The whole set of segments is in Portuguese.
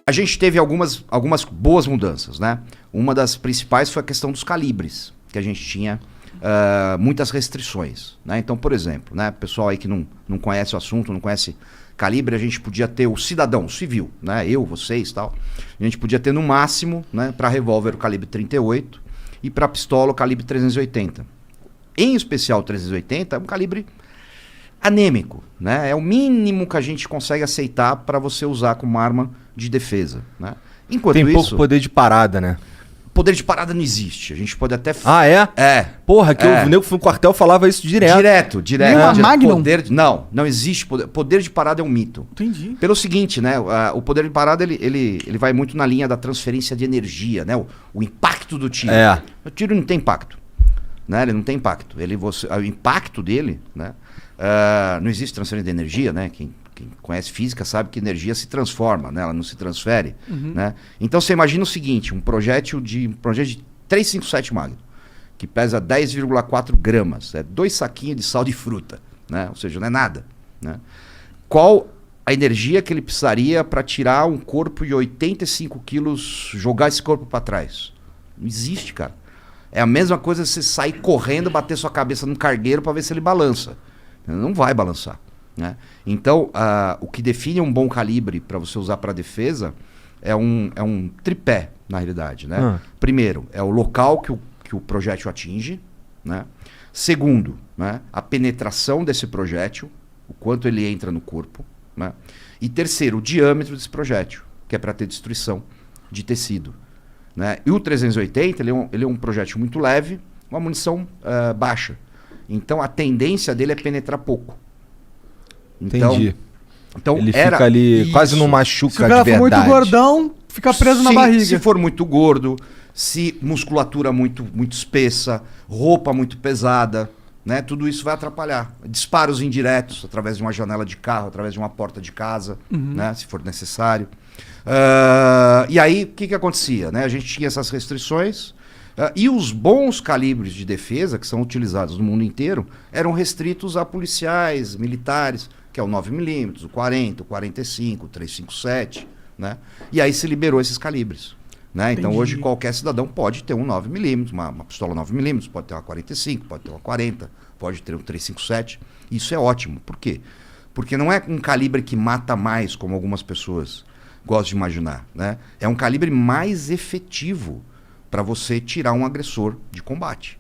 A gente teve algumas boas mudanças, né? Uma das principais foi a questão dos calibres, que a gente tinha muitas restrições, né? Então, por exemplo, né, pessoal aí que não conhece o assunto, não conhece calibre, a gente podia ter o cidadão, o civil, né? Eu, vocês e tal. A gente podia ter no máximo, né, para revólver o calibre 38 e para pistola o calibre 380. Em especial o 380 é um calibre anêmico, né? É o mínimo que a gente consegue aceitar para você usar como arma de defesa, né? Enquanto Tem isso, pouco poder de parada, né? poder de parada não existe. A gente pode até... Ah, é? É. Porra, que o nego que foi no quartel falava isso direto. Direto. Nem uma Magnum? Não existe poder. Poder de parada é um mito. Entendi. Pelo seguinte, né? O poder de parada, ele vai muito na linha da transferência de energia, né? O impacto do tiro. É. O tiro não tem impacto, né? Ele não tem impacto. O impacto dele, né? Não existe transferência de energia, né? Quem conhece física sabe que energia se transforma, né? Ela não se transfere, né? Então você imagina o seguinte, um projétil de 357 Magnum, que pesa 10,4 gramas, é 2 saquinhos de sal de fruta, né? Ou seja, não é nada, né? Qual a energia que ele precisaria para tirar um corpo de 85 quilos, jogar esse corpo para trás? Não existe, cara. É a mesma coisa você sair correndo, bater sua cabeça num cargueiro para ver se ele balança. Não vai balançar, né? Então, o que define um bom calibre para você usar para defesa é um tripé, na realidade, né? Primeiro, é o local que o projétil atinge, né? Segundo, né, a penetração desse projétil, o quanto ele entra no corpo, né? E terceiro, o diâmetro desse projétil, que é para ter destruição de tecido, né? E o 380, ele é um projétil muito leve, uma munição baixa. Então a tendência dele é penetrar pouco. Entendi. Então ele fica ali, isso. Quase não machuca Se o cara de for muito verdade. gordão, fica preso na barriga. Se for muito gordo, se musculatura muito espessa, roupa muito pesada, né? Tudo isso vai atrapalhar. Disparos indiretos, através de uma janela de carro, através de uma porta de casa, né? Se for necessário. E aí, o que acontecia, né? A gente tinha essas restrições, e os bons calibres de defesa, que são utilizados no mundo inteiro, eram restritos a policiais, militares, que é o 9mm, o 40, o 45, o 357, né? E aí se liberou esses calibres, né? Então hoje qualquer cidadão pode ter um 9mm, uma pistola 9mm, pode ter uma 45, pode ter uma 40, pode ter um 357. Isso é ótimo. Por quê? Porque não é um calibre que mata mais, como algumas pessoas gostam de imaginar, né? É um calibre mais efetivo para você tirar um agressor de combate.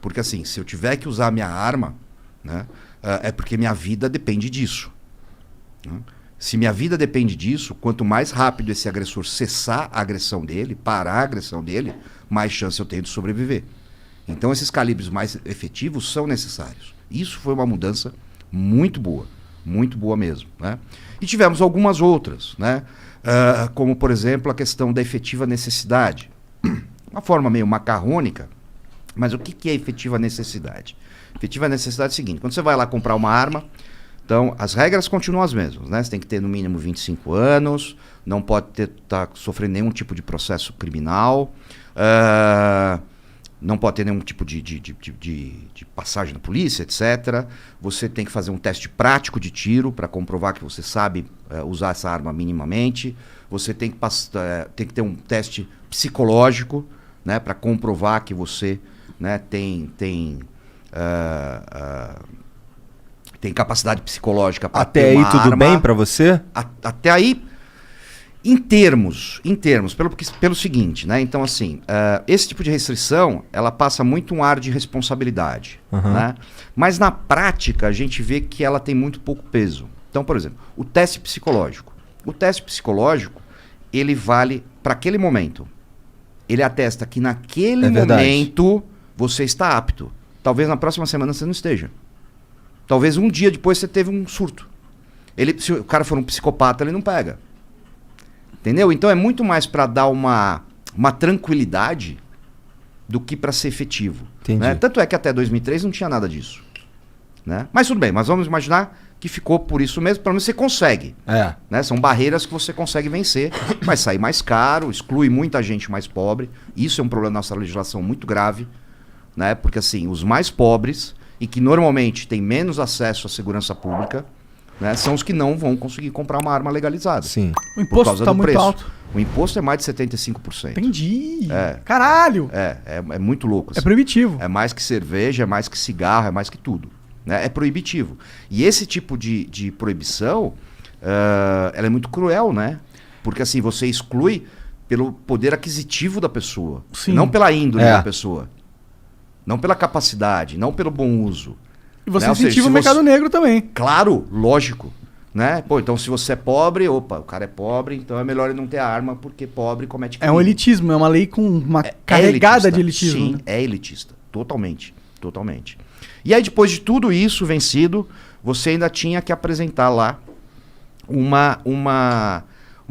Porque assim, se eu tiver que usar a minha arma, né, é porque minha vida depende disso, né? Se minha vida depende disso, quanto mais rápido esse agressor cessar a agressão dele, parar a agressão dele, mais chance eu tenho de sobreviver. Então esses calibres mais efetivos são necessários. Isso foi uma mudança muito boa mesmo, né? E tivemos algumas outras, né? Como por exemplo a questão da efetiva necessidade. Uma forma meio macarrônica, mas o que é efetiva necessidade? Efetiva necessidade é o seguinte: quando você vai lá comprar uma arma, então as regras continuam as mesmas, né? Você tem que ter no mínimo 25 anos, não pode estar sofrendo nenhum tipo de processo criminal, não pode ter nenhum tipo de passagem na polícia, etc. Você tem que fazer um teste prático de tiro para comprovar que você sabe usar essa arma minimamente. Você tem que ter um teste psicológico, né, para comprovar que você, né, tem capacidade psicológica para ter uma arma. Até aí tudo bem para você? Até aí, em termos, pelo seguinte, né? Então assim, esse tipo de restrição, ela passa muito um ar de responsabilidade, né? Mas na prática a gente vê que ela tem muito pouco peso. Então, por exemplo, o teste psicológico. O teste psicológico, ele vale para aquele momento. Ele atesta que naquele momento você está apto. Talvez na próxima semana você não esteja. Talvez um dia depois você teve um surto. Se o cara for um psicopata, ele não pega. Entendeu? Então é muito mais para dar uma tranquilidade do que para ser efetivo. Né? Tanto é que até 2003 não tinha nada disso, né? Mas tudo bem, mas vamos imaginar que ficou por isso mesmo, pelo menos você consegue. Né? São barreiras que você consegue vencer, vai sair mais caro, exclui muita gente mais pobre. Isso é um problema da nossa legislação muito grave, né? Porque assim, os mais pobres e que normalmente têm menos acesso à segurança pública, né, são os que não vão conseguir comprar uma arma legalizada. Sim. O imposto tá muito alto. O imposto é mais de 75%. Entendi. Caralho. É muito louco. Assim. É proibitivo. É mais que cerveja, é mais que cigarro, é mais que tudo. Né? É proibitivo. E esse tipo de proibição, ela é muito cruel, né? Porque assim, você exclui pelo poder aquisitivo da pessoa. Sim. Não pela índole da pessoa. Não pela capacidade, não pelo bom uso. E você incentiva o mercado negro também. Claro, lógico. Né? Pô, então se você é pobre, o cara é pobre, então é melhor ele não ter arma, porque pobre comete crime. É um elitismo, é uma lei com uma carregada de elitismo. Sim, né? é elitista. Totalmente. Totalmente. E aí, depois de tudo isso vencido, você ainda tinha que apresentar lá uma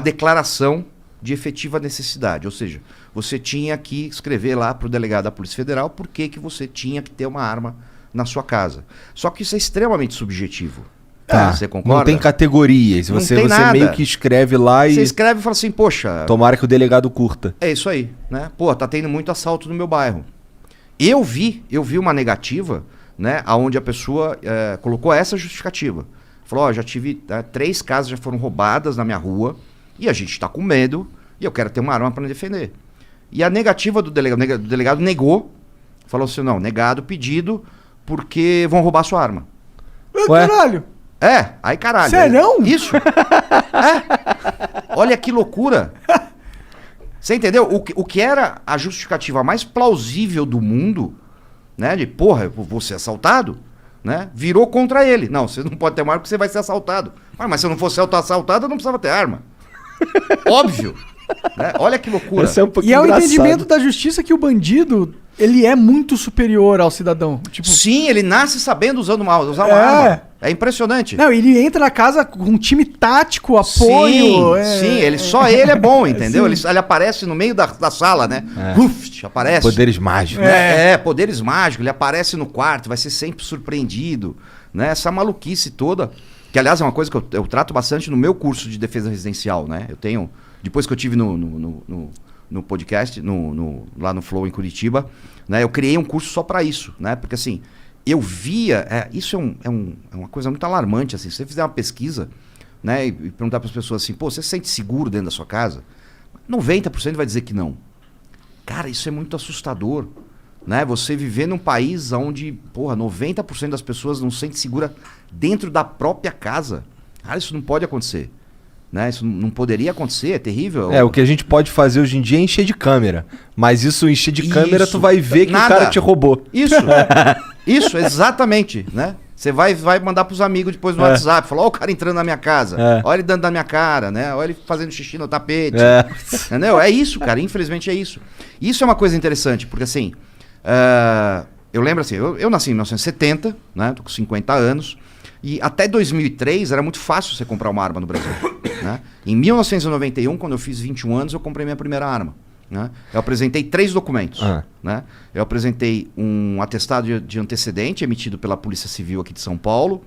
declaração de efetiva necessidade. Ou seja, você tinha que escrever lá para o delegado da Polícia Federal por que você tinha que ter uma arma na sua casa. Só que isso é extremamente subjetivo. Tá. Você concorda? Não tem categorias. Não Você tem nada. meio que escreve lá e... Você escreve e fala assim, poxa... Tomara que o delegado curta. É isso aí, né? Pô, tá tendo muito assalto no meu bairro. Eu vi uma negativa, né? Onde a pessoa colocou essa justificativa. Falou, já tive 3 casas já foram roubadas na minha rua e a gente tá com medo e eu quero ter uma arma para me defender. E a negativa do delegado negou, falou assim, não, negado o pedido porque vão roubar sua arma. Ué? Caralho. Aí caralho. Sério? Isso. Olha que loucura. Você entendeu? O que era a justificativa mais plausível do mundo, né? De, porra, eu vou ser assaltado, né? Virou contra ele. Não, você não pode ter uma arma porque você vai ser assaltado. Mas se eu não fosse assaltado, eu não precisava ter arma. Óbvio. Né? Olha que loucura. Esse é um pouquinho E é o engraçado. entendimento da justiça que o bandido, ele é muito superior ao cidadão. Tipo, sim, ele nasce sabendo usar uma arma. É impressionante. Não, ele entra na casa com um time tático, apoio. Só ele é bom, entendeu? Ele aparece no meio da sala, né? Uf, aparece. Poderes mágicos. Poderes mágicos. Ele aparece no quarto, vai ser sempre surpreendido. Né? Essa maluquice toda. Que, aliás, é uma coisa que eu trato bastante no meu curso de defesa residencial, né? Eu tenho... Depois que eu tive no podcast, lá no Flow em Curitiba, né? Eu criei um curso só para isso, né? Porque assim... Eu via, isso é uma coisa muito alarmante, assim, se você fizer uma pesquisa, né, e perguntar para as pessoas assim, pô, você se sente seguro dentro da sua casa? 90% vai dizer que não. Cara, isso é muito assustador, né, você viver num país onde, porra, 90% das pessoas não se sente segura dentro da própria casa. Cara, isso não pode acontecer. Né? Isso não poderia acontecer, é terrível. O que a gente pode fazer hoje em dia é encher de câmera. Mas isso, encher de câmera, tu vai ver que o cara te roubou. Isso, exatamente, né? Você vai mandar pros amigos depois no WhatsApp, falar, ó o cara entrando na minha casa, olha ele dando na minha cara, né? Olha ele fazendo xixi no tapete. Entendeu? É isso, cara, infelizmente é isso. Isso é uma coisa interessante, porque assim, eu lembro assim, eu nasci em 1970, né? Tô com 50 anos, e até 2003 era muito fácil você comprar uma arma no Brasil. Né? Em 1991, quando eu fiz 21 anos, eu comprei minha primeira arma. Né? Eu apresentei 3 documentos. Né? Eu apresentei um atestado de antecedente emitido pela Polícia Civil aqui de São Paulo,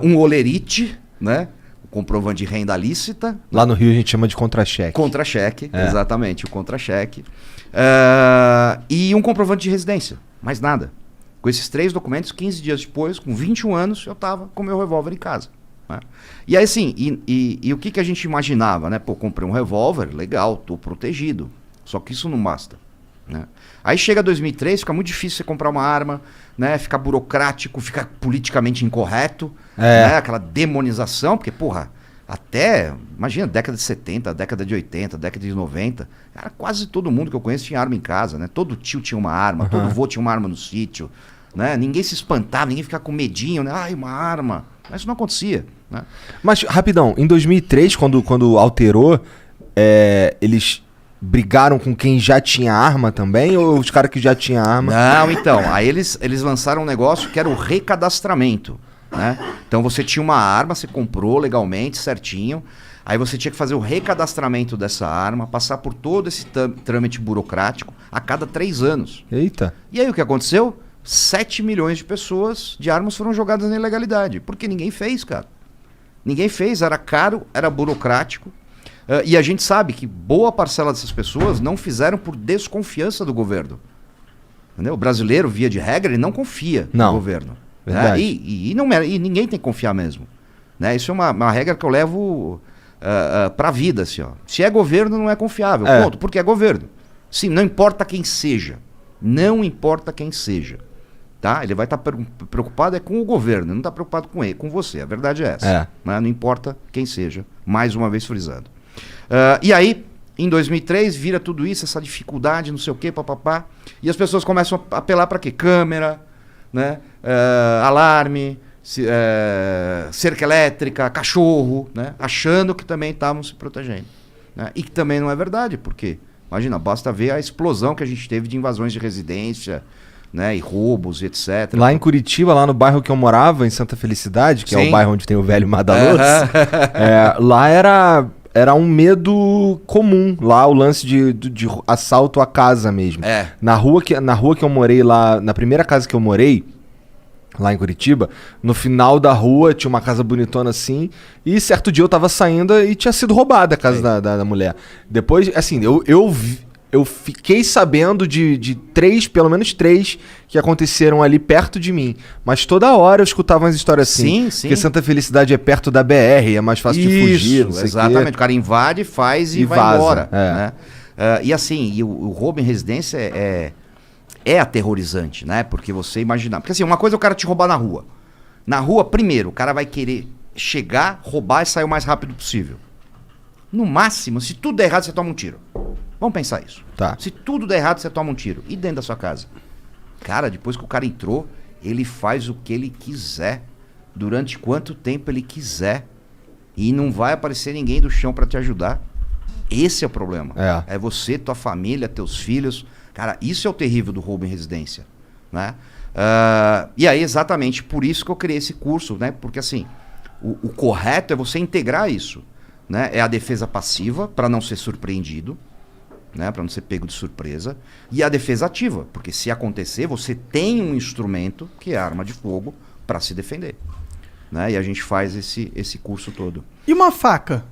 um olerite, né? O comprovante de renda lícita. Lá no Rio a gente chama de contra-cheque. Contra-cheque, exatamente, o contra-cheque. E um comprovante de residência, mais nada. Com esses 3 documentos, 15 dias depois, com 21 anos, eu estava com meu revólver em casa. Né? E aí assim, e o que a gente imaginava, né? Pô, comprei um revólver, legal, tô protegido. Só que isso não basta. Né? Aí chega 2003, fica muito difícil você comprar uma arma, né? Fica burocrático, fica politicamente incorreto, né? Aquela demonização, porque, porra, até, imagina, década de 70, década de 80, década de 90, cara, quase todo mundo que eu conheço tinha arma em casa, né? Todo tio tinha uma arma, todo vô tinha uma arma no sítio, né? Ninguém se espantava, ninguém ficava com medinho, né? Ai, uma arma. Mas isso não acontecia. Né? Mas, rapidão, em 2003, quando alterou, eles brigaram com quem já tinha arma também? Ou os caras que já tinham arma? Não, então. Aí eles lançaram um negócio que era o recadastramento. Né? Então você tinha uma arma, você comprou legalmente, certinho. Aí você tinha que fazer o recadastramento dessa arma, passar por todo esse trâmite burocrático a cada 3 anos. Eita. E aí o que aconteceu? 7 milhões de pessoas de armas foram jogadas na ilegalidade. Porque ninguém fez, cara. Ninguém fez, era caro, era burocrático. E a gente sabe que boa parcela dessas pessoas não fizeram por desconfiança do governo. Entendeu? O brasileiro, via de regra, ele não confia no governo. Né? E ninguém tem que confiar mesmo. Né? Isso é uma regra que eu levo pra vida, assim, ó. Se é governo, não é confiável. Ponto. Porque é governo. Sim, não importa quem seja. Não importa quem seja. Tá? Ele vai estar preocupado com o governo, não está preocupado com ele, com você. A verdade é essa. Né? Não importa quem seja. Mais uma vez frisando. E aí, em 2003, vira tudo isso, essa dificuldade, não sei o quê, papapá. E as pessoas começam a apelar para quê? Câmera, né? Alarme, cerca elétrica, cachorro, né? Achando que também estavam se protegendo. Né? E que também não é verdade, porque, imagina, basta ver a explosão que a gente teve de invasões de residência, né, e roubos, e etc. Lá em Curitiba, lá no bairro que eu morava, em Santa Felicidade, que é o bairro onde tem o velho Madalotes, lá era um medo comum, lá o lance de assalto à casa mesmo. Na rua que eu morei lá, na primeira casa que eu morei, lá em Curitiba, no final da rua tinha uma casa bonitona assim, e certo dia eu tava saindo e tinha sido roubada a casa da mulher. Depois, assim, eu fiquei sabendo de pelo menos três que aconteceram ali perto de mim. Mas toda hora eu escutava umas histórias assim. Sim. Porque Santa Felicidade é perto da BR, é mais fácil de fugir. Não sei exatamente. O cara invade, faz e vai vaza, embora. Né? E assim, o roubo em residência é aterrorizante, né? Porque você imaginar. Porque assim, uma coisa é o cara te roubar na rua. Na rua, primeiro, o cara vai querer chegar, roubar e sair o mais rápido possível. No máximo, se tudo der errado, você toma um tiro. Vamos pensar isso. Tá. Se tudo der errado, você toma um tiro. E dentro da sua casa? Cara, depois que o cara entrou, ele faz o que ele quiser. Durante quanto tempo ele quiser. E não vai aparecer ninguém do chão pra te ajudar. Esse é o problema. É você, tua família, teus filhos. Cara, isso é o terrível do roubo em residência. Né? E aí, exatamente por isso que eu criei esse curso. Né? Porque assim, o correto é você integrar isso. Né? É a defesa passiva, para não ser surpreendido. Né, para não ser pego de surpresa, e a defesa ativa, porque se acontecer, você tem um instrumento, que é a arma de fogo, para se defender. Né, e a gente faz esse curso todo. E uma faca?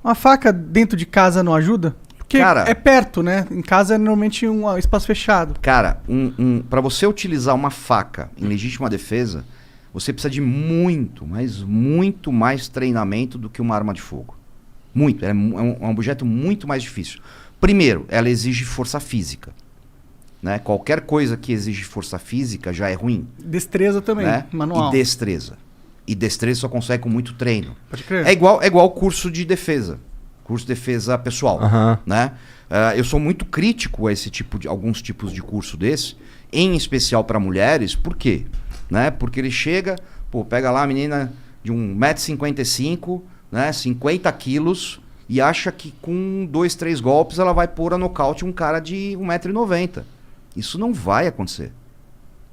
Uma faca dentro de casa não ajuda? Porque é perto, né? Em casa é normalmente um espaço fechado. Cara, para você utilizar uma faca em legítima defesa, você precisa de muito, mas muito mais treinamento do que uma arma de fogo. Muito, é um objeto muito mais difícil. Primeiro, ela exige força física. Né? Qualquer coisa que exige força física já é ruim. Destreza também, né? manual. E destreza só consegue com muito treino. Pode crer. É igual curso de defesa. Curso de defesa pessoal. Né? Eu sou muito crítico a alguns tipos de curso desse, em especial para mulheres. Por quê? Né? Porque ele chega, pega lá a menina de 1,55 m, né? 50 quilos... e acha que com 2, 3 golpes ela vai pôr a nocaute um cara de 1,90 m. Isso não vai acontecer.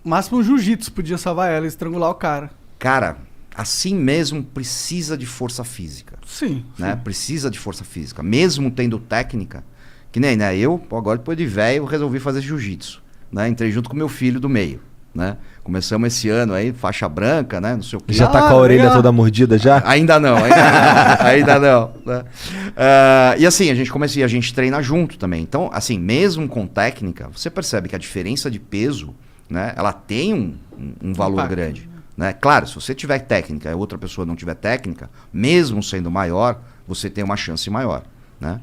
Máximo um jiu-jitsu podia salvar ela e estrangular o cara. Cara, assim mesmo precisa de força física. Sim. Né? Precisa de força física. Mesmo tendo técnica, que nem, né? Eu, agora depois de velho, resolvi fazer jiu-jitsu. Né? Entrei junto com meu filho do meio. Né? Começamos esse ano aí, faixa branca, né? Não sei o que. Já tá com a orelha toda mordida já? Ainda não. Ainda não. Né? E assim, a gente treina junto também. Então, assim, mesmo com técnica, você percebe que a diferença de peso, né? Ela tem um valor grande. Né? Claro, se você tiver técnica e outra pessoa não tiver técnica, mesmo sendo maior, você tem uma chance maior. Né?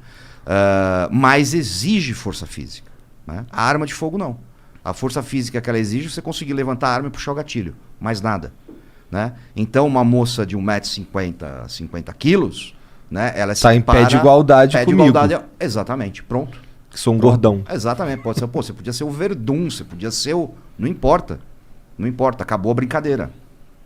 Mas exige força física. Né? A arma de fogo não. A força física que ela exige é você conseguir levantar a arma e puxar o gatilho. Mais nada. Né? Então, uma moça de 1,50 m, 50 quilos, né? Ela tá em pé de igualdade comigo. Exatamente, pronto. Que sou um gordão. Exatamente. Pode ser, você podia ser o Verdun, você podia ser o... Não importa. Não importa. Acabou a brincadeira.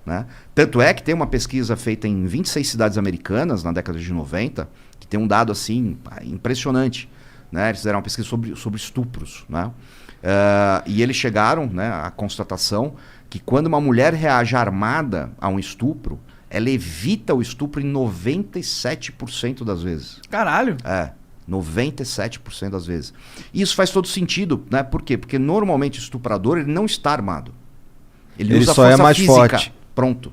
Né? Tanto é que tem uma pesquisa feita em 26 cidades americanas, na década de 90, que tem um dado assim impressionante. Né? Eles fizeram uma pesquisa sobre estupros, né? E eles chegaram, né, à constatação que quando uma mulher reage armada a um estupro, ela evita o estupro em 97% das vezes. Caralho! 97% das vezes. E isso faz todo sentido, né? Por quê? Porque normalmente o estuprador ele não está armado. Ele usa só força é mais física. Forte. Pronto.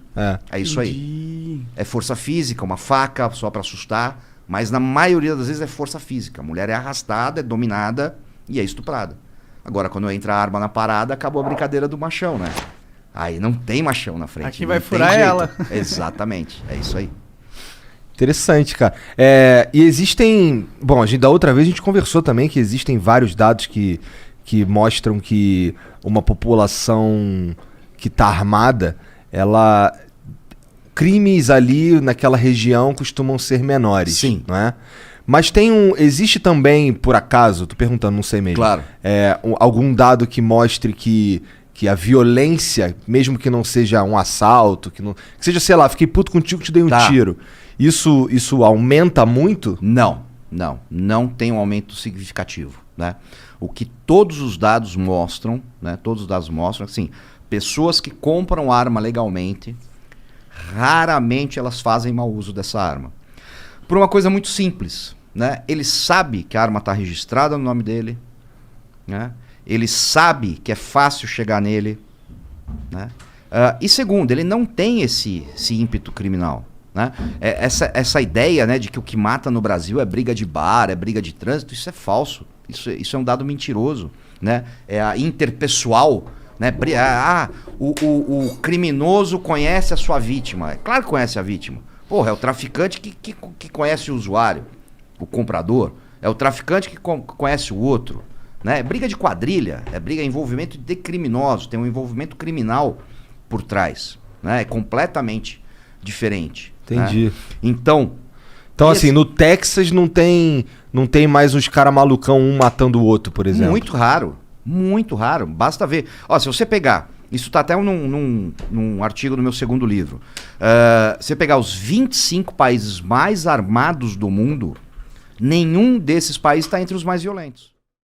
É isso aí. É força física, uma faca só para assustar, mas na maioria das vezes é força física. A mulher é arrastada, é dominada e é estuprada. Agora, quando entra a arma na parada, acabou a brincadeira do machão, né? Aí não tem machão na frente. Aqui vai furar ela. Exatamente, é isso aí. Interessante, cara. E existem... Bom, da outra vez a gente conversou também que existem vários dados que mostram que uma população que tá armada, crimes ali naquela região costumam ser menores. Sim. Não é? Mas existe também, por acaso, tô perguntando, não sei mesmo. Claro. Algum dado que mostre que a violência, mesmo que não seja um assalto, que seja, sei lá, fiquei puto contigo, te dei um tiro. Isso aumenta muito? Não tem um aumento significativo, né? O que todos os dados mostram, né? Todos os dados mostram, assim, pessoas que compram arma legalmente, raramente elas fazem mau uso dessa arma. Por uma coisa muito simples, né? Ele sabe que a arma está registrada no nome dele, né? Ele sabe que é fácil chegar nele, né? E segundo, ele não tem esse ímpeto criminal, né? Essa ideia, né, de que o que mata no Brasil é briga de bar, é briga de trânsito, isso é falso. Isso é um dado mentiroso, né? É a interpessoal, né? O criminoso conhece a sua vítima. É claro que conhece a vítima. Porra, é o traficante que conhece o usuário, o comprador. É o traficante que conhece o outro, né? É briga de quadrilha, é envolvimento de criminosos, tem um envolvimento criminal por trás, né? É completamente diferente. Entendi. Né? Então assim, no Texas não tem mais uns caras malucão um matando o outro, por exemplo. Muito raro. Basta ver. Ó, se você pegar, isso tá até num artigo do meu segundo livro. Se você pegar os 25 países mais armados do mundo, nenhum desses países está entre os mais violentos.